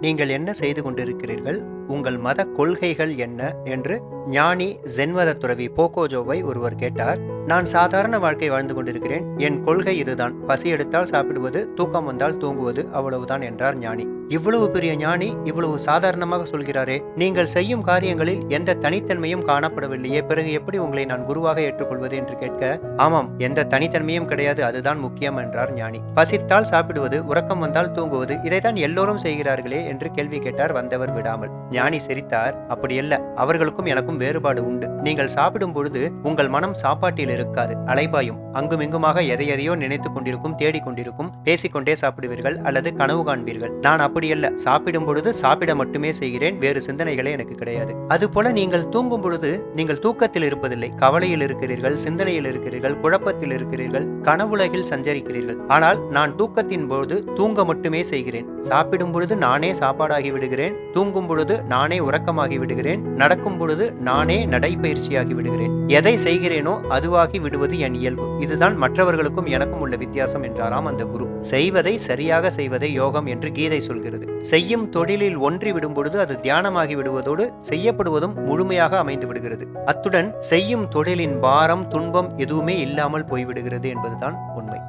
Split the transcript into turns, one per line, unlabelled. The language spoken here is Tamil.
நீங்கள் என்ன செய்து கொண்டிருக்கிறீர்கள், உங்கள் மத கொள்கைகள் என்ன என்று ஞானி ஜென்மத துறவி போகோஜோவை ஒருவர் கேட்டார். நான் சாதாரண வாழ்க்கை வாழ்ந்து கொண்டிருக்கிறேன், என் கொள்கை இதுதான், பசி எடுத்தால் சாப்பிடுவது, தூக்கம் வந்தால் தூங்குவது, அவ்வளவுதான் என்றார் ஞானி. இவ்வளவு பெரிய ஞானி இவ்வளவு சாதாரணமாக சொல்கிறாரே, நீங்கள் செய்யும் காரியங்களில் எந்த தனித்தன்மையும் காணப்படவில்லையே, பிறகு எப்படி உங்களை நான் குருவாக ஏற்றுக்கொள்வது என்று கேட்க, ஆமாம், எந்த தனித்தன்மையும் கிடையாது, அதுதான் முக்கியம் என்றார் ஞானி. பசித்தால் சாப்பிடுவது, உறக்கம் வந்தால் தூங்குவது, இதைத்தான் எல்லோரும் செய்கிறார்களே என்று கேள்வி கேட்டார் வந்தவர் விடாமல். ஞானி சிரித்தார். அப்படியல்ல, அவர்களுக்கும் எனக்கும் வேறுபாடு உண்டு. நீங்கள் சாப்பிடும் பொழுது உங்கள் மனம் சாப்பாட்டில் இருக்காது, அலைபாயும், அங்குமிங்குமாக எதையெதையோ நினைத்துக் கொண்டிருக்கும், தேடிக்கொண்டிருக்கும், பேசிக்கொண்டே சாப்பிடுவீர்கள் அல்லது கனவு காண்பீர்கள். நான் அப்படியல்ல, சாப்பிடும் பொழுது சாப்பிட மட்டுமே செய்கிறேன், வேறு சிந்தனைகளே எனக்கு கிடையாது. அதுபோல நீங்கள் தூங்கும் பொழுது நீங்கள் தூக்கத்தில் இருப்பதில்லை, கவலையில் இருக்கிறீர்கள், சிந்தனையில் இருக்கிறீர்கள், குழப்பத்தில் இருக்கிறீர்கள், கனவுலகில் சஞ்சரிக்கிறீர்கள். ஆனால் நான் தூக்கத்தின் போது தூங்க மட்டுமே செய்கிறேன். சாப்பிடும் பொழுது நானே சாப்பாடாகி விடுகிறேன், தூங்கும் பொழுது நானே உறக்கமாகி விடுகிறேன், நடக்கும் பொழுது நானே நடைபயிற்சியாகி விடுகிறேன். எதை செய்கிறேனோ அதுவாகி விடுவது என் இயல்பு. இதுதான் மற்றவர்களுக்கும் எனக்கும் உள்ள வித்தியாசம் என்றாராம் அந்த குரு. செய்வதை சரியாக செய்வதை யோகம் என்று கீதை சொல்கிறது. செய்யும் தொழிலில் ஒன்றி விடும் பொழுது அது தியானமாகி விடுவதோடு செய்யப்படுவதும் முழுமையாக அமைந்து விடுகிறது. அத்துடன் செய்யும் தொழிலின் பாரம், துன்பம் எதுவுமே இல்லாமல் போய்விடுகிறது என்பதுதான் உண்மை.